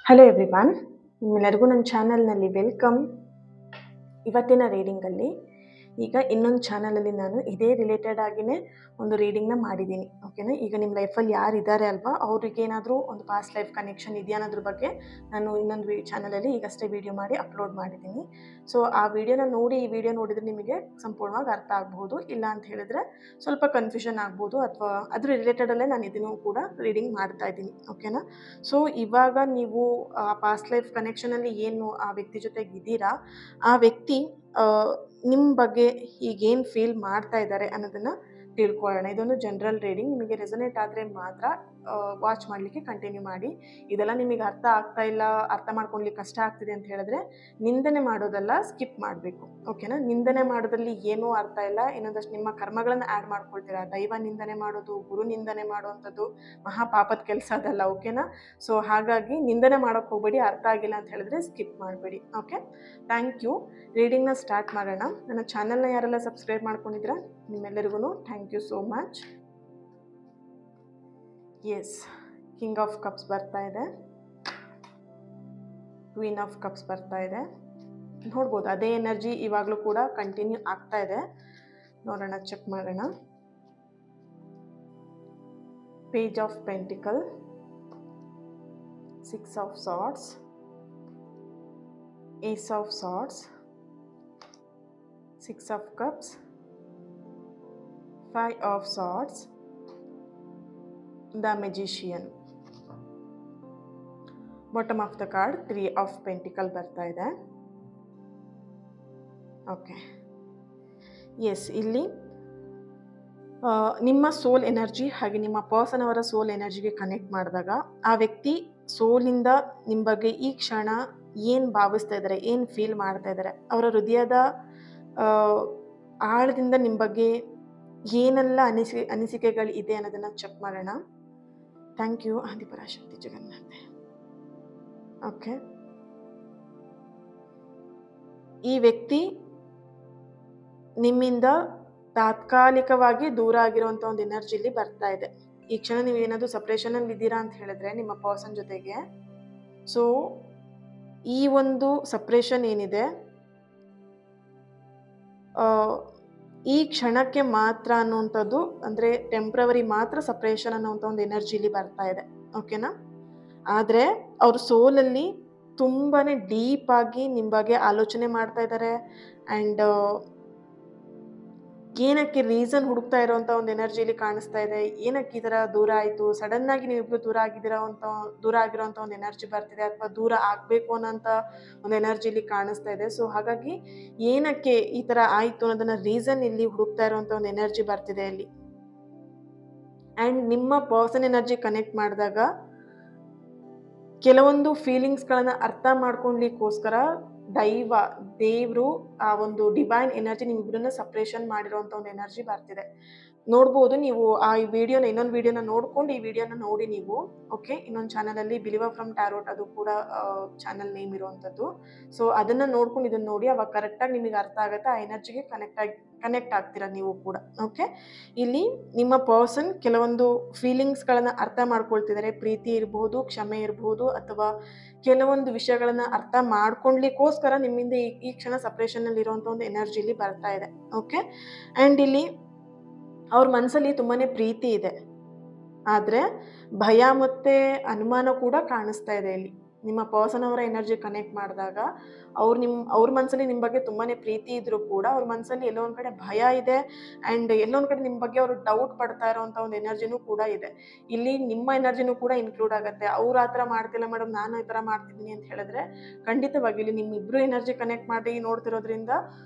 Hello everyone, ನಿಮ್ಮೆಲ್ಲರಿಗೂ ನನ್ನ ಚಾನಲ್ನಲ್ಲಿ ವೆಲ್ಕಮ್. ಇವತ್ತಿನ ರೀಡಿಂಗಲ್ಲಿ ಈಗ ಇನ್ನೊಂದು ಚಾನಲಲ್ಲಿ ನಾನು ಇದೇ ರಿಲೇಟೆಡ್ ಆಗಿಯೇ ಒಂದು ರೀಡಿಂಗ್ನ ಮಾಡಿದ್ದೀನಿ. ಓಕೆನಾ. ಈಗ ನಿಮ್ಮ ಲೈಫಲ್ಲಿ ಯಾರು ಇದ್ದಾರೆ ಅಲ್ವಾ, ಅವ್ರಿಗೇನಾದರೂ ಒಂದು ಪಾಸ್ಟ್ ಲೈಫ್ ಕನೆಕ್ಷನ್ ಇದೆಯಾ ಅನ್ನೋದ್ರ ಬಗ್ಗೆ ನಾನು ಇನ್ನೊಂದು ಚಾನಲಲ್ಲಿ ಈಗಷ್ಟೇ ವಿಡಿಯೋ ಮಾಡಿ ಅಪ್ಲೋಡ್ ಮಾಡಿದ್ದೀನಿ. ಸೊ ಆ ವಿಡಿಯೋನ ನೋಡಿ ಈ ವಿಡಿಯೋ ನೋಡಿದರೆ ನಿಮಗೆ ಸಂಪೂರ್ಣವಾಗಿ ಅರ್ಥ ಆಗ್ಬೋದು, ಇಲ್ಲ ಅಂತ ಹೇಳಿದ್ರೆ ಸ್ವಲ್ಪ ಕನ್ಫ್ಯೂಷನ್ ಆಗ್ಬೋದು, ಅಥವಾ ಅದ್ರ ರಿಲೇಟೆಡಲ್ಲೇ ನಾನು ಇದನ್ನು ಕೂಡ ರೀಡಿಂಗ್ ಮಾಡ್ತಾ ಇದ್ದೀನಿ. ಓಕೆನಾ. ಸೊ ಇವಾಗ ನೀವು ಆ ಪಾಸ್ಟ್ ಲೈಫ್ ಕನೆಕ್ಷನಲ್ಲಿ ಏನು ಆ ವ್ಯಕ್ತಿ ಜೊತೆಗೆ ಇದ್ದೀರಾ, ಆ ವ್ಯಕ್ತಿ ನಿಮ್ಮ ಬಗ್ಗೆ ಈಗೇನು ಫೀಲ್ ಮಾಡ್ತಾ ಇದ್ದಾರೆ ಅನ್ನೋದನ್ನು ತಿಳ್ಕೊಳ್ಳೋಣ. ಇದೊಂದು ಜನರಲ್ ರೀಡಿಂಗ್. ನಿಮಗೆ ರೆಸನೇಟ್ ಆದರೆ ಮಾತ್ರ ವಾಚ್ ಮಾಡಲಿಕ್ಕೆ ಕಂಟಿನ್ಯೂ ಮಾಡಿ. ಇದೆಲ್ಲ ನಿಮಗೆ ಅರ್ಥ ಆಗ್ತಾ ಇಲ್ಲ, ಅರ್ಥ ಮಾಡ್ಕೊಳ್ಲಿಕ್ಕೆ ಕಷ್ಟ ಆಗ್ತಿದೆ ಅಂತ ಹೇಳಿದ್ರೆ ನಿಂದನೆ ಮಾಡೋದಲ್ಲ, ಸ್ಕಿಪ್ ಮಾಡಬೇಕು. ಓಕೆನಾ. ನಿಂದನೆ ಮಾಡೋದ್ರಲ್ಲಿ ಏನೂ ಅರ್ಥ ಇಲ್ಲ. ಇನ್ನೊಂದಷ್ಟು ನಿಮ್ಮ ಕರ್ಮಗಳನ್ನು ಆ್ಯಡ್ ಮಾಡ್ಕೊಳ್ತೀರಾ. ದೈವ ನಿಂದನೆ ಮಾಡೋದು, ಗುರು ನಿಂದನೆ ಮಾಡುವಂಥದ್ದು ಮಹಾಪಾಪದ ಕೆಲಸ ಅದಲ್ಲ. ಓಕೆನಾ. ಸೊ ಹಾಗಾಗಿ ನಿಂದನೆ ಮಾಡೋಕ್ಕೆ ಹೋಗಬೇಡಿ. ಅರ್ಥ ಆಗಿಲ್ಲ ಅಂತ ಹೇಳಿದ್ರೆ ಸ್ಕಿಪ್ ಮಾಡಬೇಡಿ. ಓಕೆ. Thank you. ರೀಡಿಂಗ್ನ ಸ್ಟಾರ್ಟ್ ಮಾಡೋಣ. ನನ್ನ ಚಾನಲ್ನ ಯಾರೆಲ್ಲ ಸಬ್ಸ್ಕ್ರೈಬ್ ಮಾಡ್ಕೊಂಡಿದ್ದೀರಾ ನಿಮ್ಮೆಲ್ಲರಿಗೂ thank you so much. Yes, king of cups ಬರ್ತಾ ಇದೆ, ಕ್ವೀನ್ ಆಫ್ ಕಪ್ಸ್ ಬರ್ತಾ ಇದೆ. ನೋಡ್ಬೋದು ಅದೇ ಎನರ್ಜಿ ಇವಾಗಲೂ ಕೂಡ ಕಂಟಿನ್ಯೂ ಆಗ್ತಾ ಇದೆ. ನೋಡೋಣ, ಚೆಕ್ ಮಾಡೋಣ. Page of pentacle, six of swords, ace of swords, six of cups, five of swords, the magician. Bottom of the card three of pentacle ಬರ್ತಾ ಇದೆ. ಓಕೆ. ಎಸ್, ಇಲ್ಲಿ ನಿಮ್ಮ ಸೋಲ್ ಎನರ್ಜಿ ಹಾಗೆ ನಿಮ್ಮ ಪರ್ಸನ್ ಅವರ ಸೋಲ್ ಎನರ್ಜಿಗೆ ಕನೆಕ್ಟ್ ಮಾಡಿದಾಗ ಆ ವ್ಯಕ್ತಿ ಸೋಲಿಂದ ನಿಮ್ಮ ಬಗ್ಗೆ ಈ ಕ್ಷಣ ಏನು ಭಾವಿಸ್ತಾ ಇದ್ದಾರೆ, ಏನು ಫೀಲ್ ಮಾಡ್ತಾ ಇದ್ದಾರೆ, ಅವರ ಹೃದಯದ ಆಳದಿಂದ ನಿಮ್ಮ ಬಗ್ಗೆ ಏನೆಲ್ಲ ಅನಿಸಿಕೆಗಳು ಇದೆ ಅನ್ನೋದನ್ನು ಚೆಕ್ ಮಾಡೋಣ. ಥ್ಯಾಂಕ್ ಯು ಆದಿಪರಾಶಕ್ತಿ ಜಗನ್ಮಾತೆ. ಓಕೆ. ಈ ವ್ಯಕ್ತಿ ನಿಮ್ಮಿಂದ ತಾತ್ಕಾಲಿಕವಾಗಿ ದೂರ ಆಗಿರುವಂಥ ಒಂದು ಎನರ್ಜಿಲಿ ಬರ್ತಾ ಇದೆ. ಈ ಕ್ಷಣ ನೀವು ಏನಾದರೂ ಸಪ್ರೇಷನಲ್ಲಿ ಇದ್ದೀರಾ ಅಂತ ಹೇಳಿದ್ರೆ ನಿಮ್ಮ ಪರ್ಸನ್ ಜೊತೆಗೆ, ಸೊ ಈ ಒಂದು ಸಪ್ರೇಷನ್ ಏನಿದೆ ಈ ಕ್ಷಣಕ್ಕೆ ಮಾತ್ರ ಅನ್ನುವಂಥದ್ದು, ಅಂದರೆ ಟೆಂಪ್ರವರಿ ಮಾತ್ರ ಸಪ್ರೇಷನ್ ಅನ್ನೋಂಥ ಒಂದು ಎನರ್ಜಿಲಿ ಬರ್ತಾ ಇದೆ. ಓಕೆನಾ. ಆದರೆ ಅವ್ರ ಸೋಲಲ್ಲಿ ತುಂಬಾ ಡೀಪಾಗಿ ನಿಮ್ಮ ಬಗ್ಗೆ ಆಲೋಚನೆ ಮಾಡ್ತಾ ಇದ್ದಾರೆ. ಆ್ಯಂಡ್ ಏನಕ್ಕೆ ರೀಸನ್ ಹುಡುಕ್ತಾ ಇರೋವಂಥ ಒಂದು ಎನರ್ಜಿಲಿ ಕಾಣಿಸ್ತಾ ಇದೆ. ಏನಕ್ಕೆ ಈ ಥರ ದೂರ ಆಯಿತು, ಸಡನ್ನಾಗಿ ನೀವಿಬ್ಬರು ದೂರ ಆಗಿರೋವಂಥ ಒಂದು ಎನರ್ಜಿ ಬರ್ತಿದೆ, ಅಥವಾ ದೂರ ಆಗಬೇಕು ಅನ್ನೋಂಥ ಒಂದು ಎನರ್ಜಿಲಿ ಕಾಣಿಸ್ತಾ ಇದೆ. ಸೊ ಹಾಗಾಗಿ ಏನಕ್ಕೆ ಈ ಥರ ಆಯಿತು ಅನ್ನೋದನ್ನು ರೀಸನ್ ಇಲ್ಲಿ ಹುಡುಕ್ತಾ ಇರೋವಂಥ ಒಂದು ಎನರ್ಜಿ ಬರ್ತಿದೆ ಇಲ್ಲಿ. ಆ್ಯಂಡ್ ನಿಮ್ಮ ಪರ್ಸನ್ ಎನರ್ಜಿ ಕನೆಕ್ಟ್ ಮಾಡಿದಾಗ ಕೆಲವೊಂದು ಫೀಲಿಂಗ್ಸ್ಗಳನ್ನು ಅರ್ಥ ಮಾಡ್ಕೊಳ್ಲಿಕ್ಕೋಸ್ಕರ ದೇವರು ಆ ಒಂದು ಡಿವೈನ್ ಎನರ್ಜಿ ನಿಮ್ಮಿಬ್ಬರನ್ನ ಸಪ್ರೇಷನ್ ಮಾಡಿರೋಂಥ ಒಂದು ಎನರ್ಜಿ ಬರ್ತಿದೆ. ನೋಡ್ಬೋದು ನೀವು ಆ ಇನ್ನೊಂದು ವಿಡಿಯೋನ ನೋಡ್ಕೊಂಡು ಈ ವಿಡಿಯೋನ ನೋಡಿ ನೀವು. ಓಕೆ. ಇನ್ನೊಂದು ಚಾನಲಲ್ಲಿ ಬಿಲೀವರ್ ಫ್ರಮ್ ಟ್ಯಾರೋಟ್, ಅದು ಕೂಡ ಚಾನಲ್ ನೇಮ್ ಇರುವಂಥದ್ದು. ಸೊ ಅದನ್ನು ನೋಡ್ಕೊಂಡು ಇದನ್ನು ನೋಡಿ, ಅವಾಗ ಕರೆಕ್ಟಾಗಿ ನಿಮಗೆ ಅರ್ಥ ಆಗುತ್ತೆ, ಆ ಎನರ್ಜಿಗೆ ಕನೆಕ್ಟ್ ಆಗ್ತೀರಾ ನೀವು ಕೂಡ. ಓಕೆ. ಇಲ್ಲಿ ನಿಮ್ಮ ಪರ್ಸನ್ ಕೆಲವೊಂದು ಫೀಲಿಂಗ್ಸ್ಗಳನ್ನು ಅರ್ಥ ಮಾಡ್ಕೊಳ್ತಿದ್ದಾರೆ. ಪ್ರೀತಿ ಇರ್ಬೋದು, ಕ್ಷಮೆ ಇರ್ಬೋದು, ಅಥವಾ ಕೆಲವೊಂದು ವಿಷಯಗಳನ್ನು ಅರ್ಥ ಮಾಡ್ಕೊಳ್ಲಿಕ್ಕೋಸ್ಕರ ನಿಮ್ಮಿಂದ ಈ ಕ್ಷಣ ಸಪ್ರೇಷನ್ನಲ್ಲಿ ಇರುವಂಥ ಒಂದು ಎನರ್ಜಿಲಿ ಬರ್ತಾ ಇದೆ. ಓಕೆ. ಆ್ಯಂಡ್ ಇಲ್ಲಿ ಅವ್ರ ಮನಸ್ಸಲ್ಲಿ ತುಂಬಾ ಪ್ರೀತಿ ಇದೆ, ಆದರೆ ಭಯ ಮತ್ತು ಅನುಮಾನ ಕೂಡ ಕಾಣಿಸ್ತಾ ಇದೆ ಇಲ್ಲಿ. ನಿಮ್ಮ ಪರ್ಸನ್ ಅವರ ಎನರ್ಜಿ ಕನೆಕ್ಟ್ ಮಾಡಿದಾಗ ಅವ್ರ ಮನಸ್ಸಲ್ಲಿ ನಿಮ್ಮ ಬಗ್ಗೆ ತುಂಬಾ ಪ್ರೀತಿ ಇದ್ದರೂ ಕೂಡ ಅವ್ರ ಮನಸ್ಸಲ್ಲಿ ಎಲ್ಲೋ ಒಂದು ಕಡೆ ಭಯ ಇದೆ. ಆ್ಯಂಡ್ ಎಲ್ಲೋ ಒಂದು ಕಡೆ ನಿಮ್ಮ ಬಗ್ಗೆ ಅವರು ಡೌಟ್ ಪಡ್ತಾ ಇರೋವಂಥ ಒಂದು ಎನರ್ಜಿನೂ ಕೂಡ ಇದೆ. ಇಲ್ಲಿ ನಿಮ್ಮ ಎನರ್ಜಿನೂ ಕೂಡ ಇನ್ಕ್ಲೂಡ್ ಆಗುತ್ತೆ. ಅವ್ರು ಆ ಥರ ಮಾಡ್ತಿಲ್ಲ ಮೇಡಮ್, ನಾನು ಈ ಥರ ಮಾಡ್ತಿದ್ದೀನಿ ಅಂತ ಹೇಳಿದ್ರೆ ಖಂಡಿತವಾಗಿ ಇಲ್ಲಿ ನಿಮ್ಮಿಬ್ಬರು ಎನರ್ಜಿ ಕನೆಕ್ಟ್ ಮಾಡಿ ನೋಡ್ತಿರೋದ್ರಿಂದ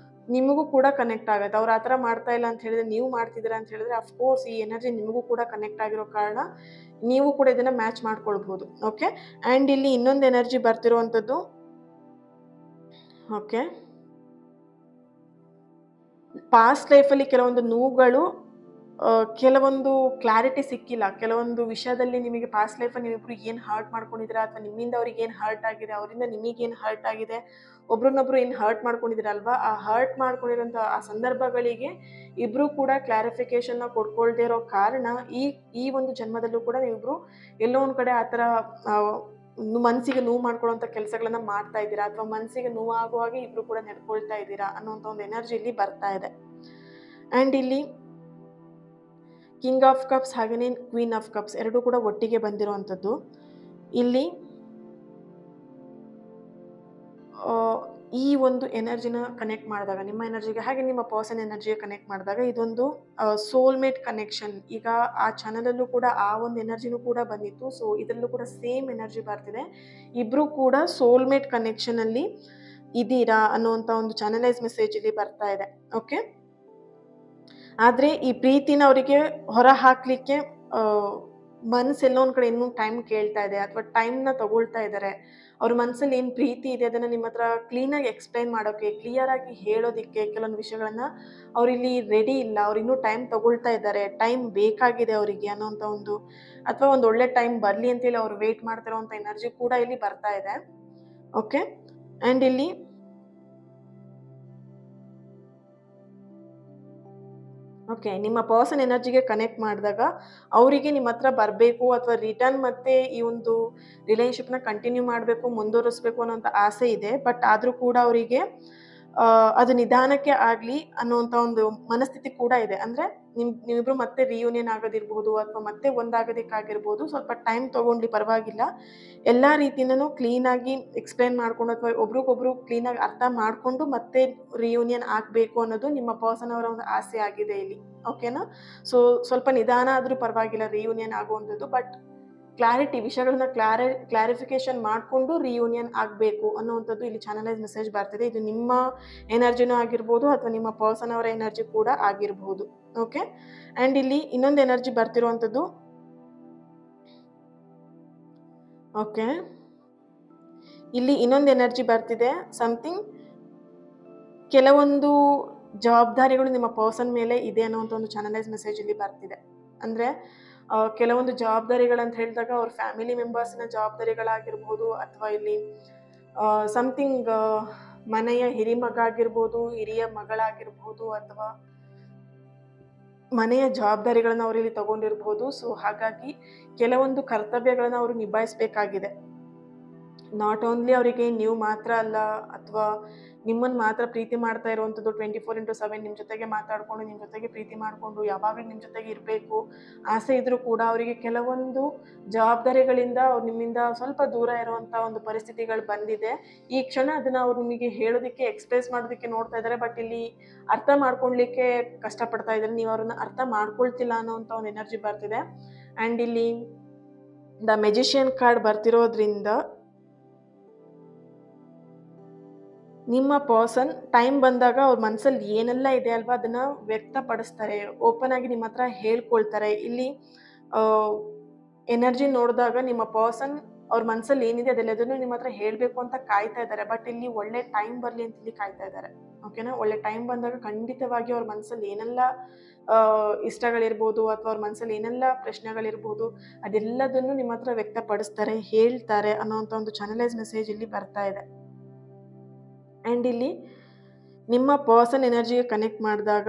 ನಿಮಗೂ ಕೂಡ ಕನೆಕ್ಟ್ ಆಗುತ್ತೆ. ಅವ್ರು ಆ ಥರ ಮಾಡ್ತಾ ಇಲ್ಲ ಅಂತ ಹೇಳಿದ್ರೆ, ನೀವು ಮಾಡ್ತಿದ್ದೀರಾ ಅಂತ ಹೇಳಿದ್ರೆ ಅಫ್ಕೋರ್ಸ್ ಈ ಎನರ್ಜಿ ನಿಮಗೂ ಕೂಡ ಕನೆಕ್ಟ್ ಆಗಿರೋ ಕಾರಣ ನೀವು ಕೂಡ ಇದನ್ನು ಮ್ಯಾಚ್ ಮಾಡ್ಕೊಳ್ಬೋದು. ಓಕೆ. ಆ್ಯಂಡ್ ಇಲ್ಲಿ ಇನ್ನೊಂದು ಎನರ್ಜಿ ಬರ್ತಿರುವಂಥದ್ದು, ಓಕೆ, ಪಾಸ್ಟ್ ಲೈಫಲ್ಲಿ ಕೆಲವೊಂದು ನೋವುಗಳು, ಕೆಲವೊಂದು ಕ್ಲಾರಿಟಿ ಸಿಕ್ಕಿಲ್ಲ, ಕೆಲವೊಂದು ವಿಷಯದಲ್ಲಿ ನಿಮಗೆ ಪಾಸ್ಟ್ ಲೈಫಲ್ಲಿ ನೀವಿಬ್ರು ಏನು ಹರ್ಟ್ ಮಾಡ್ಕೊಂಡಿದ್ದೀರಾ, ಅಥವಾ ನಿಮ್ಮಿಂದ ಅವ್ರಿಗೆ ಏನು ಹರ್ಟ್ ಆಗಿದೆ, ಅವರಿಂದ ನಿಮಗೇನು ಹರ್ಟ್ ಆಗಿದೆ, ಒಬ್ರನ್ನೊಬ್ರು ಏನು ಹರ್ಟ್ ಮಾಡ್ಕೊಂಡಿದ್ದೀರಲ್ವಾ, ಆ ಹರ್ಟ್ ಮಾಡ್ಕೊಂಡಿರೋಂಥ ಆ ಸಂದರ್ಭಗಳಿಗೆ ಇಬ್ಬರು ಕೂಡ ಕ್ಲಾರಿಫಿಕೇಷನ್ನ ಕೊಡ್ಕೊಳ್ದೇ ಇರೋ ಕಾರಣ ಈ ಒಂದು ಜನ್ಮದಲ್ಲೂ ಕೂಡ ನೀವಿಬ್ರು ಎಲ್ಲೋ ಒಂದು ಕಡೆ ಆ ಥರ ಮನಸ್ಸಿಗೆ ನೋವು ಮಾಡ್ಕೊಳ್ಳುವಂಥ ಕೆಲಸಗಳನ್ನ ಮಾಡ್ತಾ ಇದ್ದೀರಾ, ಅಥವಾ ಮನಸ್ಸಿಗೆ ನೋವಾಗುವ ಹಾಗೆ ಇಬ್ರು ಕೂಡ ನಡ್ಕೊಳ್ತಾ ಇದ್ದೀರಾ ಅನ್ನೋಂಥ ಒಂದು ಎನರ್ಜಿ ಇಲ್ಲಿ ಬರ್ತಾ ಇದೆ. ಆ್ಯಂಡ್ ಇಲ್ಲಿ ಕಿಂಗ್ ಆಫ್ ಕಪ್ಸ್ ಹಾಗೆಯೇ ಕ್ವೀನ್ ಆಫ್ ಕಪ್ಸ್ ಎರಡೂ ಕೂಡ ಒಟ್ಟಿಗೆ ಬಂದಿರುವಂಥದ್ದು. ಇಲ್ಲಿ ಈ ಒಂದು ಎನರ್ಜಿನ ಕನೆಕ್ಟ್ ಮಾಡಿದಾಗ, ನಿಮ್ಮ ಎನರ್ಜಿಗೆ ಹಾಗೆ ನಿಮ್ಮ ಪರ್ಸನ್ ಎನರ್ಜಿಗೆ ಕನೆಕ್ಟ್ ಮಾಡಿದಾಗ ಇದೊಂದು ಸೋಲ್ಮೇಟ್ ಕನೆಕ್ಷನ್. ಈಗ ಆ ಚಾನಲಲ್ಲೂ ಕೂಡ ಆ ಒಂದು ಎನರ್ಜಿನೂ ಕೂಡ ಬಂದಿತ್ತು. ಸೊ ಇದರಲ್ಲೂ ಕೂಡ ಸೇಮ್ ಎನರ್ಜಿ ಬರ್ತಿದೆ. ಇಬ್ಬರು ಕೂಡ ಸೋಲ್ಮೇಟ್ ಕನೆಕ್ಷನಲ್ಲಿ ಇದ್ದೀರಾ ಅನ್ನುವಂಥ ಒಂದು ಚಾನಲೈಸ್ ಮೆಸೇಜ್ ಇಲ್ಲಿ ಬರ್ತಾ ಇದೆ. ಓಕೆ, ಆದರೆ ಈ ಪ್ರೀತಿನ ಅವರಿಗೆ ಹೊರ ಹಾಕಲಿಕ್ಕೆ ಮನಸ್ಸೆಲ್ಲೋ ಒಂದು ಕಡೆ ಇನ್ನೂ ಟೈಮ್ ಕೇಳ್ತಾ ಇದೆ, ಅಥವಾ ಟೈಮ್ನ ತಗೊಳ್ತಾ ಇದ್ದಾರೆ. ಅವ್ರ ಮನಸ್ಸಲ್ಲಿ ಏನು ಪ್ರೀತಿ ಇದೆ ಅದನ್ನು ನಿಮ್ಮ ಹತ್ರ ಕ್ಲೀನಾಗಿ ಎಕ್ಸ್ಪ್ಲೈನ್ ಮಾಡೋಕ್ಕೆ, ಕ್ಲಿಯರಾಗಿ ಹೇಳೋದಕ್ಕೆ ಕೆಲವೊಂದು ವಿಷಯಗಳನ್ನು ಅವರಿಲ್ಲಿ ರೆಡಿ ಇಲ್ಲ. ಅವ್ರು ಇನ್ನೂ ಟೈಮ್ ತಗೊಳ್ತಾ ಇದ್ದಾರೆ, ಟೈಮ್ ಬೇಕಾಗಿದೆ ಅವರಿಗೆ ಅನ್ನೋಂಥ ಒಂದು, ಅಥವಾ ಒಂದು ಒಳ್ಳೆ ಟೈಮ್ ಬರಲಿ ಅಂತೇಳಿ ಅವ್ರು ವೆಯ್ಟ್ ಮಾಡ್ತಿರೋವಂಥ ಎನರ್ಜಿ ಕೂಡ ಇಲ್ಲಿ ಬರ್ತಾ ಇದೆ. ಓಕೆ, ಆ್ಯಂಡ್ ಇಲ್ಲಿ ಓಕೆ, ನಿಮ್ಮ ಪರ್ಸನ್ ಎನರ್ಜಿಗೆ ಕನೆಕ್ಟ್ ಮಾಡಿದಾಗ ಅವರಿಗೆ ನಿಮ್ಮ ಹತ್ರ ಬರಬೇಕು, ಅಥವಾ ರಿಟರ್ನ್ ಮತ್ತೆ ಈ ಒಂದು ರಿಲೇಶನ್ಶಿಪ್ನ ಕಂಟಿನ್ಯೂ ಮಾಡಬೇಕು, ಮುಂದುವರಿಸಬೇಕು ಅನ್ನೋಂಥ ಆಸೆ ಇದೆ. ಬಟ್ ಆದರೂ ಕೂಡ ಅವರಿಗೆ ಅದು ನಿಧಾನಕ್ಕೆ ಆಗಲಿ ಅನ್ನೋಂಥ ಒಂದು ಮನಸ್ಥಿತಿ ಕೂಡ ಇದೆ. ಅಂದರೆ ನೀವಿಬ್ಬರು ಮತ್ತೆ ರಿಯೂನಿಯನ್ ಆಗೋದಿರ್ಬೋದು, ಅಥವಾ ಮತ್ತೆ ಒಂದಾಗೋದಕ್ಕಾಗಿರ್ಬೋದು, ಸ್ವಲ್ಪ ಟೈಮ್ ತೊಗೊಂಡ್ಲಿ ಪರವಾಗಿಲ್ಲ, ಎಲ್ಲ ರೀತಿಯೂ ಕ್ಲೀನಾಗಿ ಎಕ್ಸ್ಪ್ಲೇನ್ ಮಾಡಿಕೊಂಡು, ಅಥವಾ ಒಬ್ರಿಗೊಬ್ರು ಕ್ಲೀನಾಗಿ ಅರ್ಥ ಮಾಡಿಕೊಂಡು ಮತ್ತೆ ರಿಯೂನಿಯನ್ ಆಗಬೇಕು ಅನ್ನೋದು ನಿಮ್ಮ ಪರ್ಸನ್ ಅವರ ಒಂದು ಆಸೆ ಆಗಿದೆ ಇಲ್ಲಿ. ಓಕೆನಾ? ಸೊ ಸ್ವಲ್ಪ ನಿಧಾನ ಆದರೂ ಪರವಾಗಿಲ್ಲ ರಿಯೂನಿಯನ್ ಆಗುವಂಥದ್ದು, ಬಟ್ ಕ್ಲಾರಿಟಿ, ವಿಷಯಗಳನ್ನ ಕ್ಲಾರಿಫಿಕೇಶನ್ ಮಾಡಿಕೊಂಡು ರಿಯೂನಿಯನ್ ಆಗಬೇಕು ಅನ್ನುವಂಥದ್ದು ಇಲ್ಲಿ ಚಾನಲೈಸ್ ಮೆಸೇಜ್ ಬರ್ತಿದೆ. ಇದು ನಿಮ್ಮ ಎನರ್ಜಿನೂ ಆಗಿರ್ಬೋದು, ಅಥವಾ ನಿಮ್ಮ ಪರ್ಸನ್ ಅವರ ಎನರ್ಜಿ ಕೂಡ ಆಗಿರ್ಬೋದು. ಓಕೆ, ಆ್ಯಂಡ್ ಇಲ್ಲಿ ಇನ್ನೊಂದು ಎನರ್ಜಿ ಬರ್ತಿರುವಂಥದ್ದು, ಓಕೆ, ಇಲ್ಲಿ ಇನ್ನೊಂದು ಎನರ್ಜಿ ಬರ್ತಿದೆ. ಸಮಥಿಂಗ್, ಕೆಲವೊಂದು ಜವಾಬ್ದಾರಿಗಳು ನಿಮ್ಮ ಪರ್ಸನ್ ಮೇಲೆ ಇದೆ ಅನ್ನೋಂಥ ಒಂದು ಚಾನಲೈಸ್ ಮೆಸೇಜ್ ಇಲ್ಲಿ ಬರ್ತಿದೆ. ಅಂದರೆ ಕೆಲವೊಂದು ಜವಾಬ್ದಾರಿಗಳಂತ ಹೇಳಿದಾಗ ಅವ್ರ ಫ್ಯಾಮಿಲಿ ಮೆಂಬರ್ಸ್ನ ಜವಾಬ್ದಾರಿಗಳಾಗಿರ್ಬೋದು, ಅಥವಾ ಇಲ್ಲಿ ಸಮಥಿಂಗ್ ಮನೆಯ ಹಿರಿಮಗ ಆಗಿರ್ಬೋದು, ಹಿರಿಯ ಮಗಳಾಗಿರ್ಬೋದು, ಅಥವಾ ಮನೆಯ ಜವಾಬ್ದಾರಿಗಳನ್ನ ಅವರಲ್ಲಿ ತಗೊಂಡಿರ್ಬೋದು. ಸೊ ಹಾಗಾಗಿ ಕೆಲವೊಂದು ಕರ್ತವ್ಯಗಳನ್ನ ಅವರು ನಿಭಾಯಿಸಬೇಕಾಗಿದೆ. ನಾಟ್ ಓನ್ಲಿ ಅವರಿಗೆ ನೀವು ಮಾತ್ರ ಅಲ್ಲ, ಅಥವಾ ನಿಮ್ಮನ್ನು ಮಾತ್ರ ಪ್ರೀತಿ ಮಾಡ್ತಾ ಇರುವಂಥದ್ದು 24/7 ನಿಮ್ಮ ಜೊತೆಗೆ ಮಾತಾಡಿಕೊಂಡು, ನಿಮ್ಮ ಜೊತೆಗೆ ಪ್ರೀತಿ ಮಾಡಿಕೊಂಡು, ಯಾವಾಗಲೂ ನಿಮ್ಮ ಜೊತೆಗೆ ಇರಬೇಕು ಆಸೆ ಇದ್ದರೂ ಕೂಡ ಅವರಿಗೆ ಕೆಲವೊಂದು ಜವಾಬ್ದಾರಿಗಳಿಂದ ಅವ್ರು ನಿಮ್ಮಿಂದ ಸ್ವಲ್ಪ ದೂರ ಇರುವಂಥ ಒಂದು ಪರಿಸ್ಥಿತಿಗಳು ಬಂದಿದೆ. ಈ ಕ್ಷಣ ಅದನ್ನು ಅವ್ರು ನಿಮಗೆ ಹೇಳೋದಕ್ಕೆ, ಎಕ್ಸ್ಪ್ರೆಸ್ ಮಾಡೋದಕ್ಕೆ ನೋಡ್ತಾ ಇದ್ದಾರೆ. ಬಟ್ ಇಲ್ಲಿ ಅರ್ಥ ಮಾಡ್ಕೊಳ್ಲಿಕ್ಕೆ ಕಷ್ಟಪಡ್ತಾ ಇದ್ದಾರೆ. ನೀವು ಅವ್ರನ್ನ ಅರ್ಥ ಮಾಡ್ಕೊಳ್ತಿಲ್ಲ ಅನ್ನೋವಂಥ ಒಂದು ಎನರ್ಜಿ ಬರ್ತಿದೆ. ಆ್ಯಂಡ್ ಇಲ್ಲಿ ದ ಮೆಜಿಷಿಯನ್ ಕಾರ್ಡ್ ಬರ್ತಿರೋದ್ರಿಂದ ನಿಮ್ಮ ಪರ್ಸನ್ ಟೈಮ್ ಬಂದಾಗ ಅವ್ರ ಮನಸ್ಸಲ್ಲಿ ಏನೆಲ್ಲ ಇದೆ ಅಲ್ವಾ ಅದನ್ನು ವ್ಯಕ್ತಪಡಿಸ್ತಾರೆ, ಓಪನ್ ಆಗಿ ನಿಮ್ಮ ಹತ್ರ ಹೇಳ್ಕೊಳ್ತಾರೆ. ಇಲ್ಲಿ ಎನರ್ಜಿ ನೋಡಿದಾಗ ನಿಮ್ಮ ಪರ್ಸನ್ ಅವ್ರ ಮನಸ್ಸಲ್ಲಿ ಏನಿದೆ ಅದೆಲ್ಲದನ್ನು ನಿಮ್ಮ ಹತ್ರ ಹೇಳಬೇಕು ಅಂತ ಕಾಯ್ತಾ ಇದ್ದಾರೆ. ಬಟ್ ಇಲ್ಲಿ ಒಳ್ಳೆ ಟೈಮ್ ಬರಲಿ ಅಂತ ಇಲ್ಲಿ ಕಾಯ್ತಾ ಇದ್ದಾರೆ. ಓಕೆನಾ? ಒಳ್ಳೆ ಟೈಮ್ ಬಂದಾಗ ಖಂಡಿತವಾಗಿ ಅವ್ರ ಮನಸ್ಸಲ್ಲಿ ಏನೆಲ್ಲ ಇಷ್ಟಗಳಿರ್ಬೋದು, ಅಥವಾ ಅವ್ರ ಮನಸ್ಸಲ್ಲಿ ಏನೆಲ್ಲ ಪ್ರಶ್ನೆಗಳಿರ್ಬೋದು, ಅದೆಲ್ಲದನ್ನು ನಿಮ್ಮ ಹತ್ರ ವ್ಯಕ್ತಪಡಿಸ್ತಾರೆ, ಹೇಳ್ತಾರೆ ಅನ್ನೋಂಥ ಒಂದು ಚಾನಲೈಸ್ ಮೆಸೇಜ್ ಇಲ್ಲಿ ಬರ್ತಾ ಇದೆ. ಆ್ಯಂಡ್ ಇಲ್ಲಿ ನಿಮ್ಮ ಪರ್ಸನ್ ಎನರ್ಜಿಗೆ ಕನೆಕ್ಟ್ ಮಾಡಿದಾಗ,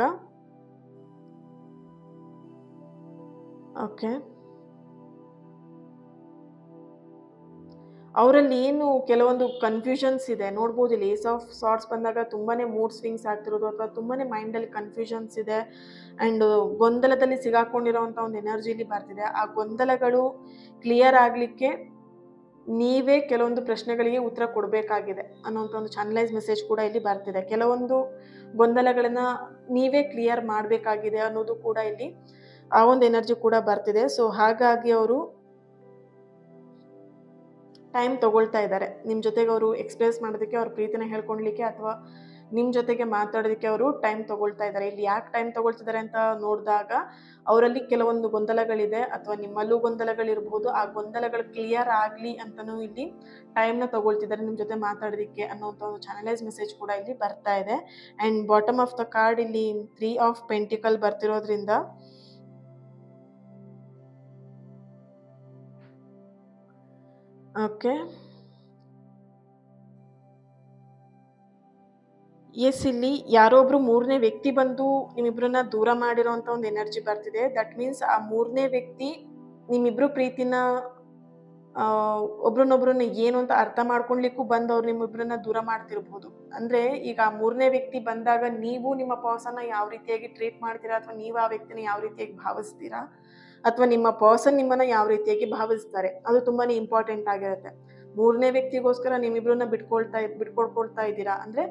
ಓಕೆ, ಅವರಲ್ಲಿ ಏನು ಕೆಲವೊಂದು ಕನ್ಫ್ಯೂಷನ್ಸ್ ಇದೆ ನೋಡ್ಬೋದು. ಇಲ್ಲಿ ಏಸ್ ಆಫ್ ಸಾರ್ಟ್ಸ್ ಬಂದಾಗ ತುಂಬಾ ಮೂಡ್ ಸ್ವಿಂಗ್ಸ್ ಆಗ್ತಿರೋದು, ಅಥವಾ ತುಂಬಾ ಮೈಂಡಲ್ಲಿ ಕನ್ಫ್ಯೂಷನ್ಸ್ ಇದೆ, ಆ್ಯಂಡ್ ಗೊಂದಲದಲ್ಲಿ ಸಿಗಾಕೊಂಡಿರೋವಂಥ ಒಂದು ಎನರ್ಜಿಲಿ ಬರ್ತಿದೆ. ಆ ಗೊಂದಲಗಳು ಕ್ಲಿಯರ್ ಆಗಲಿಕ್ಕೆ ನೀವೇ ಕೆಲವೊಂದು ಪ್ರಶ್ನೆಗಳಿಗೆ ಉತ್ತರ ಕೊಡಬೇಕಾಗಿದೆ ಅನ್ನೋಂಥ ಒಂದು ಚಾನಲೈಸ್ ಮೆಸೇಜ್ ಕೂಡ ಇಲ್ಲಿ ಬರ್ತಿದೆ. ಕೆಲವೊಂದು ಗೊಂದಲಗಳನ್ನು ನೀವೇ ಕ್ಲಿಯರ್ ಮಾಡಬೇಕಾಗಿದೆ ಅನ್ನೋದು ಕೂಡ ಇಲ್ಲಿ ಆ ಒಂದು ಎನರ್ಜಿ ಕೂಡ ಬರ್ತಿದೆ. ಸೊ ಹಾಗಾಗಿ ಅವರು ಟೈಮ್ ತಗೊಳ್ತಾ ಇದ್ದಾರೆ ನಿಮ್ಮ ಜೊತೆಗೆ, ಅವರು ಎಕ್ಸ್ಪ್ರೆಸ್ ಮಾಡೋದಕ್ಕೆ, ಅವ್ರ ಪ್ರೀತಿನ ಹೇಳ್ಕೊಳ್ಲಿಕ್ಕೆ, ಅಥವಾ ನಿಮ್ಮ ಜೊತೆಗೆ ಮಾತಾಡೋದಕ್ಕೆ ಅವರು ಟೈಮ್ ತಗೊಳ್ತಾ ಇದ್ದಾರೆ. ಇಲ್ಲಿ ಯಾಕೆ ಟೈಮ್ ತಗೊಳ್ತಿದ್ದಾರೆ ಅಂತ ನೋಡಿದಾಗ ಅವರಲ್ಲಿ ಕೆಲವೊಂದು ಗೊಂದಲಗಳಿದೆ, ಅಥವಾ ನಿಮ್ಮಲ್ಲೂ ಗೊಂದಲಗಳಿರ್ಬೋದು. ಆ ಗೊಂದಲಗಳು ಕ್ಲಿಯರ್ ಆಗಲಿ ಅಂತಲೂ ಇಲ್ಲಿ ಟೈಮ್ನ ತಗೊಳ್ತಿದ್ದಾರೆ ನಿಮ್ಮ ಜೊತೆ ಮಾತಾಡೋದಕ್ಕೆ ಅನ್ನೋಂಥ ಒಂದು ಚಾನಲೈಸ್ ಮೆಸೇಜ್ ಕೂಡ ಇಲ್ಲಿ ಬರ್ತಾ ಇದೆ. And bottom of the card ಇಲ್ಲಿ 3 ಆಫ್ ಪೆಂಟಿಕಲ್ ಬರ್ತಿರೋದ್ರಿಂದ ಓಕೆ, ಎಸ್, ಇಲ್ಲಿ ಯಾರೊಬ್ರು ಮೂರನೇ ವ್ಯಕ್ತಿ ಬಂದು ನಿಮ್ಮಿಬ್ರನ್ನ ದೂರ ಮಾಡಿರೋಂಥ ಒಂದು ಎನರ್ಜಿ ಬರ್ತಿದೆ. ದಟ್ ಮೀನ್ಸ್ ಆ ಮೂರನೇ ವ್ಯಕ್ತಿ ನಿಮ್ಮಿಬ್ರು ಪ್ರೀತಿನ ಒಬ್ರನ್ನೊಬ್ರನ್ನ ಏನು ಅಂತ ಅರ್ಥ ಮಾಡ್ಕೊಳ್ಲಿಕ್ಕೂ ಬಂದು ಅವ್ರು ನಿಮ್ಮಿಬ್ರನ್ನ ದೂರ ಮಾಡ್ತಿರ್ಬೋದು. ಅಂದ್ರೆ ಈಗ ಆ 3ನೇ ವ್ಯಕ್ತಿ ಬಂದಾಗ ನೀವು ನಿಮ್ಮ ಪರ್ಸನ್‌ನ ಯಾವ ರೀತಿಯಾಗಿ ಟ್ರೀಟ್ ಮಾಡ್ತೀರಾ ಅಥವಾ ನೀವು ಆ ವ್ಯಕ್ತಿನ ಯಾವ ರೀತಿಯಾಗಿ ಭಾವಿಸ್ತೀರಾ? ಅಥವಾ ನಿಮ್ಮ ಪರ್ಸನ್ ನಿಮ್ಮನ್ನ ಯಾವ ರೀತಿಯಾಗಿ ಭಾವಿಸ್ತಾರೆ? ಅದು ತುಂಬಾನೇ ಇಂಪಾರ್ಟೆಂಟ್ ಆಗಿರುತ್ತೆ. 3ನೇ ವ್ಯಕ್ತಿಗೋಸ್ಕರ ನಿಮ್ಮಿಬ್ರನ್ನ ಬಿಟ್ಕೊಡ್ಕೊಳ್ತಾ ಇದ್ದೀರಾ ಅಂದ್ರೆ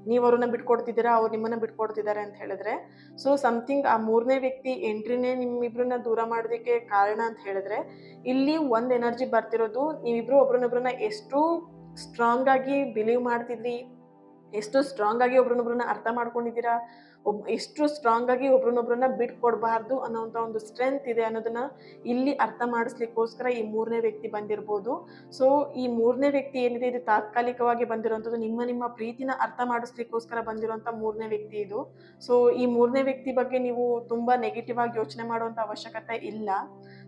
ನೀವು ಅವ್ರನ್ನ ಬಿಟ್ಕೊಡ್ತಿದ್ದೀರಾ, ಅವ್ರು ನಿಮ್ಮನ್ನ ಬಿಟ್ಕೊಡ್ತಿದ್ದಾರೆ ಅಂತ ಹೇಳಿದ್ರೆ, ಸೊ ಸಮಥಿಂಗ್ ಆ 3ನೇ ವ್ಯಕ್ತಿ ಎಂಟ್ರಿನೇ ನಿಮ್ಮಿಬ್ರನ್ನ ದೂರ ಮಾಡೋದಕ್ಕೆ ಕಾರಣ ಅಂತ ಹೇಳಿದ್ರೆ, ಇಲ್ಲಿ ಒಂದ್ ಎನರ್ಜಿ ಬರ್ತಿರೋದು ನೀವಿಬ್ರು ಒಬ್ರನ್ನೊಬ್ರನ್ನ ಎಷ್ಟು ಸ್ಟ್ರಾಂಗ್ ಆಗಿ ಬಿಲೀವ್ ಮಾಡ್ತಿದ್ರಿ, ಎಷ್ಟು ಸ್ಟ್ರಾಂಗ್ ಆಗಿ ಒಬ್ರನ್ನೊಬ್ರನ್ನ ಅರ್ಥ ಮಾಡ್ಕೊಂಡಿದ್ದೀರಾ, ಎಷ್ಟು ಸ್ಟ್ರಾಂಗ್ ಆಗಿ ಒಬ್ರನ್ನೊಬ್ರನ್ನ ಬಿಟ್ಕೊಡ್ಬಾರ್ದು ಅನ್ನೋಂಥ ಒಂದು ಸ್ಟ್ರೆಂತ್ ಇದೆ ಅನ್ನೋದನ್ನ ಇಲ್ಲಿ ಅರ್ಥ ಮಾಡಿಸ್ಲಿಕ್ಕೋಸ್ಕರ ಈ 3ನೇ ವ್ಯಕ್ತಿ ಬಂದಿರ್ಬೋದು. ಸೊ ಈ 3ನೇ ವ್ಯಕ್ತಿ ಏನಿದೆ ಇದು ತಾತ್ಕಾಲಿಕವಾಗಿ ಬಂದಿರುವಂಥದ್ದು ನಿಮ್ಮ ಪ್ರೀತಿನ ಅರ್ಥ ಮಾಡಿಸ್ಲಿಕ್ಕೋಸ್ಕರ ಬಂದಿರುವಂಥ 3ನೇ ವ್ಯಕ್ತಿ ಇದು. ಸೊ ಈ 3ನೇ ವ್ಯಕ್ತಿ ಬಗ್ಗೆ ನೀವು ತುಂಬಾ ನೆಗೆಟಿವ್ ಆಗಿ ಯೋಚನೆ ಮಾಡುವಂಥ ಅವಶ್ಯಕತೆ ಇಲ್ಲ.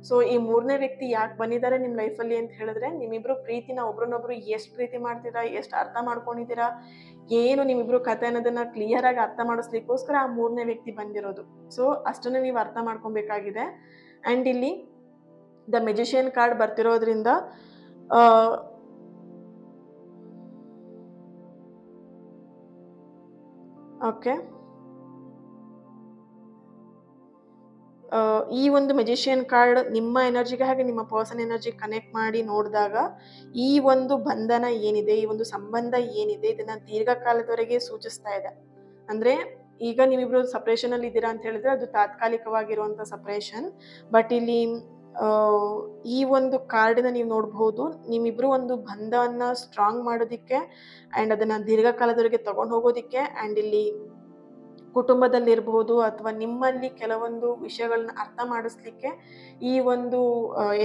ಸೊ ಈ 3ನೇ ವ್ಯಕ್ತಿ ಯಾಕೆ ಬಂದಿದ್ದಾರೆ ನಿಮ್ಮ ಲೈಫಲ್ಲಿ ಅಂತ ಹೇಳಿದ್ರೆ, ನಿಮ್ಮಿಬ್ರು ಪ್ರೀತಿನ ಒಬ್ರನ್ನೊಬ್ರು ಎಷ್ಟು ಪ್ರೀತಿ ಮಾಡ್ತೀರಾ, ಎಷ್ಟು ಅರ್ಥ ಮಾಡ್ಕೊಂಡಿದ್ದೀರಾ, ಏನು ನಿಮ್ಮಿಬ್ರು ಕಥೆ ಅನ್ನೋದನ್ನ ಕ್ಲಿಯರ್ ಆಗಿ ಅರ್ಥ ಮಾಡಿಸ್ಲಿಕ್ಕೋಸ್ಕರ ಆ 3ನೇ ವ್ಯಕ್ತಿ ಬಂದಿರೋದು. ಸೊ ಅಷ್ಟನ್ನ ನೀವು ಅರ್ಥ ಮಾಡ್ಕೊಬೇಕಾಗಿದೆ. ಅಂಡ್ ಇಲ್ಲಿ ದ ಮೆಜಿಷಿಯನ್ ಕಾರ್ಡ್ ಬರ್ತಿರೋದ್ರಿಂದ ಓಕೆ, ಈ ಒಂದು ಮೆಜಿಷಿಯನ್ ಕಾರ್ಡ್ ನಿಮ್ಮ ಎನರ್ಜಿಗೆ ಹಾಗೆ ನಿಮ್ಮ ಪರ್ಸನ್ ಎನರ್ಜಿ ಕನೆಕ್ಟ್ ಮಾಡಿ ನೋಡಿದಾಗ ಈ ಒಂದು ಬಂಧನ ಏನಿದೆ, ಈ ಒಂದು ಸಂಬಂಧ ಏನಿದೆ ಇದನ್ನ ದೀರ್ಘಕಾಲದವರೆಗೆ ಸೂಚಿಸ್ತಾ ಇದೆ. ಅಂದ್ರೆ ಈಗ ನೀವಿಬ್ರು ಸಪ್ರೇಷನ್ ಅಲ್ಲಿ ಇದ್ದೀರಾ ಅಂತ ಹೇಳಿದ್ರೆ ಅದು ತಾತ್ಕಾಲಿಕವಾಗಿರುವಂತ ಸಪ್ರೇಷನ್. ಬಟ್ ಇಲ್ಲಿ ಈ ಒಂದು ಕಾರ್ಡಿನ ನೀವು ನೋಡಬಹುದು, ನಿಮ್ಮಿಬ್ರು ಒಂದು ಬಂಧವನ್ನ ಸ್ಟ್ರಾಂಗ್ ಮಾಡೋದಿಕ್ಕೆ ಅಂಡ್ ಅದನ್ನ ದೀರ್ಘಕಾಲದವರೆಗೆ ತಗೊಂಡು ಹೋಗೋದಿಕ್ಕೆ ಅಂಡ್ ಇಲ್ಲಿ ಕುಟುಂಬದಲ್ಲಿರ್ಬೋದು ಅಥವಾ ನಿಮ್ಮಲ್ಲಿ ಕೆಲವೊಂದು ವಿಷಯಗಳನ್ನ ಅರ್ಥ ಮಾಡಿಸ್ಲಿಕ್ಕೆ ಈ ಒಂದು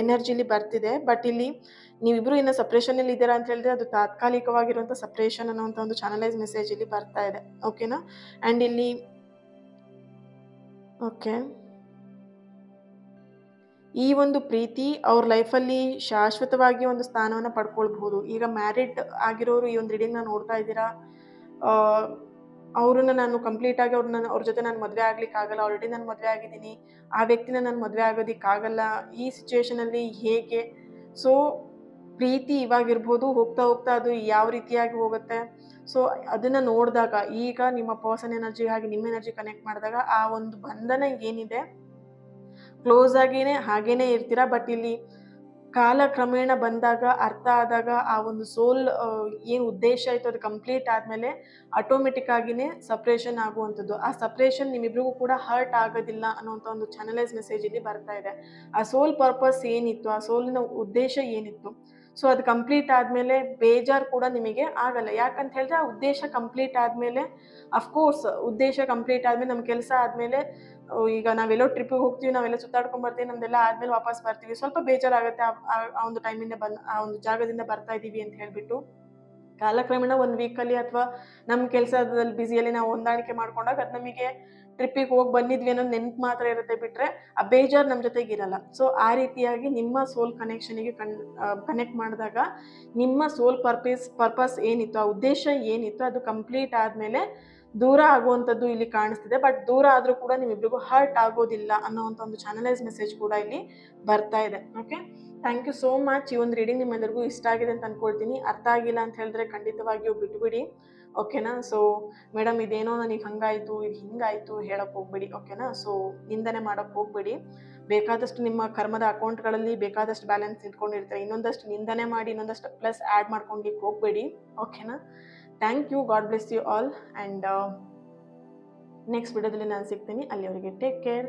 ಎನರ್ಜಿಲಿ ಬರ್ತಿದೆ. ಬಟ್ ಇಲ್ಲಿ ನೀವಿಬ್ರು ಇನ್ನು ಸಪ್ರೇಷನ್ ಅಲ್ಲಿ ಇದ್ದೀರಾ ಅಂತ ಹೇಳಿದ್ರೆ ಅದು ತಾತ್ಕಾಲಿಕವಾಗಿರುವಂಥ ಸಪ್ರೇಷನ್ ಅನ್ನೋಂಥ ಒಂದು ಚಾನಲೈಸ್ ಮೆಸೇಜ್ ಇಲ್ಲಿ ಬರ್ತಾ ಇದೆ. ಓಕೆನಾ? ಅಂಡ್ ಇಲ್ಲಿ ಓಕೆ, ಈ ಒಂದು ಪ್ರೀತಿ ಅವ್ರ ಲೈಫಲ್ಲಿ ಶಾಶ್ವತವಾಗಿ ಒಂದು ಸ್ಥಾನವನ್ನು ಪಡ್ಕೊಳ್ಬಹುದು. ಈಗ ಮ್ಯಾರಿಡ್ ಆಗಿರೋರು ಈ ಒಂದು ರೀಡಿಂಗ್ನ ನೋಡ್ತಾ ಇದ್ದೀರಾ, ಅವ್ರನ್ನ ನಾನು ಕಂಪ್ಲೀಟ್ ಆಗಿ ಅವ್ರ ಜೊತೆ ನಾನು ಮದುವೆ ಆಗ್ಲಿಕ್ಕಾಗಲ್ಲ, ಆಲ್ರೆಡಿ ನಾನು ಮದುವೆ ಆಗಿದ್ದೀನಿ, ಆ ವ್ಯಕ್ತಿನ ನಾನು ಮದುವೆ ಆಗೋದಿಕ್ಕಾಗಲ್ಲ, ಈ ಸಿಚುವೇಶನ್ ಅಲ್ಲಿ ಹೇಗೆ? ಸೊ ಪ್ರೀತಿ ಇವಾಗಿರ್ಬೋದು, ಹೋಗ್ತಾ ಹೋಗ್ತಾ ಅದು ಯಾವ ರೀತಿಯಾಗಿ ಹೋಗುತ್ತೆ. ಸೊ ಅದನ್ನ ನೋಡಿದಾಗ ಈಗ ನಿಮ್ಮ ಪರ್ಸನ್ ಎನರ್ಜಿ ಹಾಗೆ ನಿಮ್ಮ ಎನರ್ಜಿ ಕನೆಕ್ಟ್ ಮಾಡಿದಾಗ ಆ ಒಂದು ಬಂಧನ ಏನಿದೆ ಕ್ಲೋಸ್ ಆಗಿನೇ ಹಾಗೇನೆ ಇರ್ತೀರಾ. ಬಟ್ ಇಲ್ಲಿ ಕಾಲ ಕ್ರಮೇಣ ಬಂದಾಗ ಅರ್ಥ ಆದಾಗ ಆ ಒಂದು ಸೋಲ್ ಏನು ಉದ್ದೇಶ ಆಯಿತು ಅದು ಕಂಪ್ಲೀಟ್ ಆದಮೇಲೆ ಆಟೋಮೆಟಿಕ್ ಆಗಿನೇ ಸಪ್ರೇಷನ್ ಆಗುವಂಥದ್ದು. ಆ ಸಪ್ರೇಷನ್ ನಿಮ್ಮಿಬ್ರಿಗೂ ಕೂಡ ಹರ್ಟ್ ಆಗೋದಿಲ್ಲ ಅನ್ನೋಂಥ ಒಂದು ಚಾನಲೈಸ್ ಮೆಸೇಜ್ ಇಲ್ಲಿ ಬರ್ತಾ ಇದೆ. ಆ ಸೋಲ್ ಪರ್ಪಸ್ ಏನಿತ್ತು, ಆ ಸೋಲಿನ ಉದ್ದೇಶ ಏನಿತ್ತು, ಸೊ ಅದು ಕಂಪ್ಲೀಟ್ ಆದಮೇಲೆ ಬೇಜಾರು ಕೂಡ ನಿಮಗೆ ಆಗಲ್ಲ. ಯಾಕಂತ ಹೇಳಿದ್ರೆ ಆ ಉದ್ದೇಶ ಕಂಪ್ಲೀಟ್ ಆದಮೇಲೆ ಅಫ್ಕೋರ್ಸ್ ಉದ್ದೇಶ ಕಂಪ್ಲೀಟ್ ಆದಮೇಲೆ ನಮ್ಮ ಕೆಲಸ ಆದಮೇಲೆ ಈಗ ನಾವೆಲ್ಲೋ ಟ್ರಿಪ್ಪಿಗೆ ಹೋಗ್ತೀವಿ, ನಾವೆಲ್ಲ ಸುತ್ತಾಡ್ಕೊಂಡ್ ಬರ್ತೀವಿ, ನಮ್ದೆಲ್ಲ ಆದ್ಮೇಲೆ ವಾಪಸ್ ಬರ್ತೀವಿ, ಸ್ವಲ್ಪ ಬೇಜಾರಾಗುತ್ತೆ ಆ ಒಂದು ಟೈಮಿಂದ ಆ ಒಂದು ಜಾಗದಿಂದ ಬರ್ತಾ ಇದೀವಿ ಅಂತ ಹೇಳ್ಬಿಟ್ಟು. ಕಾಲಕ್ರಮೇಣ ಒಂದು ವೀಕಲ್ಲಿ ಅಥವಾ ನಮ್ಮ ಕೆಲಸದಲ್ಲಿ ಬ್ಯುಸಿಯಲ್ಲಿ ನಾವು ಹೊಂದಾಣಿಕೆ ಮಾಡ್ಕೊಂಡಾಗ ಅದು ನಮಗೆ ಟ್ರಿಪ್ಪಿಗೆ ಹೋಗಿ ಬಂದಿದ್ವಿ ಅನ್ನೋದು ನೆನ್ಪು ಮಾತ್ರ ಇರುತ್ತೆ, ಬಿಟ್ರೆ ಆ ಬೇಜಾರು ನಮ್ಮ ಜೊತೆಗೆ ಇರಲ್ಲ. ಸೊ ಆ ರೀತಿಯಾಗಿ ನಿಮ್ಮ ಸೋಲ್ ಕನೆಕ್ಷನಿಗೆ ಕನೆಕ್ಟ್ ಮಾಡಿದಾಗ ನಿಮ್ಮ ಸೋಲ್ ಪರ್ಪಸ್ ಏನಿತ್ತು, ಆ ಉದ್ದೇಶ ಏನಿತ್ತು ಅದು ಕಂಪ್ಲೀಟ್ ಆದಮೇಲೆ ದೂರ ಆಗುವಂಥದ್ದು ಇಲ್ಲಿ ಕಾಣಿಸ್ತಿದೆ. ಬಟ್ ದೂರ ಆದರೂ ಕೂಡ ನಿಮ್ಮಿಬ್ರಿಗೂ ಹರ್ಟ್ ಆಗೋದಿಲ್ಲ ಅನ್ನೋವಂಥ ಒಂದು ಚಾನಲೈಸ್ ಮೆಸೇಜ್ ಕೂಡ ಇಲ್ಲಿ ಬರ್ತಾ ಇದೆ. Okay, thank you so much. ಈ ಒಂದು ರೀಡಿಂಗ್ ನಿಮ್ಮೆಲ್ಲರಿಗೂ ಇಷ್ಟ ಆಗಿದೆ ಅಂತ ಅನ್ಕೊಳ್ತೀನಿ. ಅರ್ಥ ಆಗಿಲ್ಲ ಅಂತ ಹೇಳಿದ್ರೆ ಖಂಡಿತವಾಗಿಯೂ ಬಿಟ್ಬಿಡಿ. ಓಕೆನಾ? ಸೊ ಮೇಡಮ್ ಇದೇನೋ ನನಗೆ ಹಂಗಾಯಿತು, ಇದು ಹಿಂಗಾಯಿತು ಹೇಳಕ್ಕೆ ಹೋಗ್ಬೇಡಿ. ಓಕೆನಾ? ಸೊ ನಿಂದನೆ ಮಾಡೋಕ್ಕೆ ಹೋಗ್ಬೇಡಿ. ಬೇಕಾದಷ್ಟು ನಿಮ್ಮ ಕರ್ಮದ ಅಕೌಂಟ್ಗಳಲ್ಲಿ ಬೇಕಾದಷ್ಟು ಬ್ಯಾಲೆನ್ಸ್ ಇಟ್ಕೊಂಡಿರ್ತಾರೆ, ಇನ್ನೊಂದಷ್ಟು ನಿಂದನೆ ಮಾಡಿ ಇನ್ನೊಂದಷ್ಟು ಪ್ಲಸ್ ಆ್ಯಡ್ ಮಾಡ್ಕೊಂಡಿಕ್ಕೆ ಹೋಗ್ಬೇಡಿ. ಓಕೆನಾ? Thank you, God bless you all. And next ವಿಡಿಯೋದಲ್ಲಿ ನಾನು ಸಿಗ್ತೀನಿ. ಅಲ್ಲಿವರೆಗೆ ಟೇಕ್ ಕೇರ್.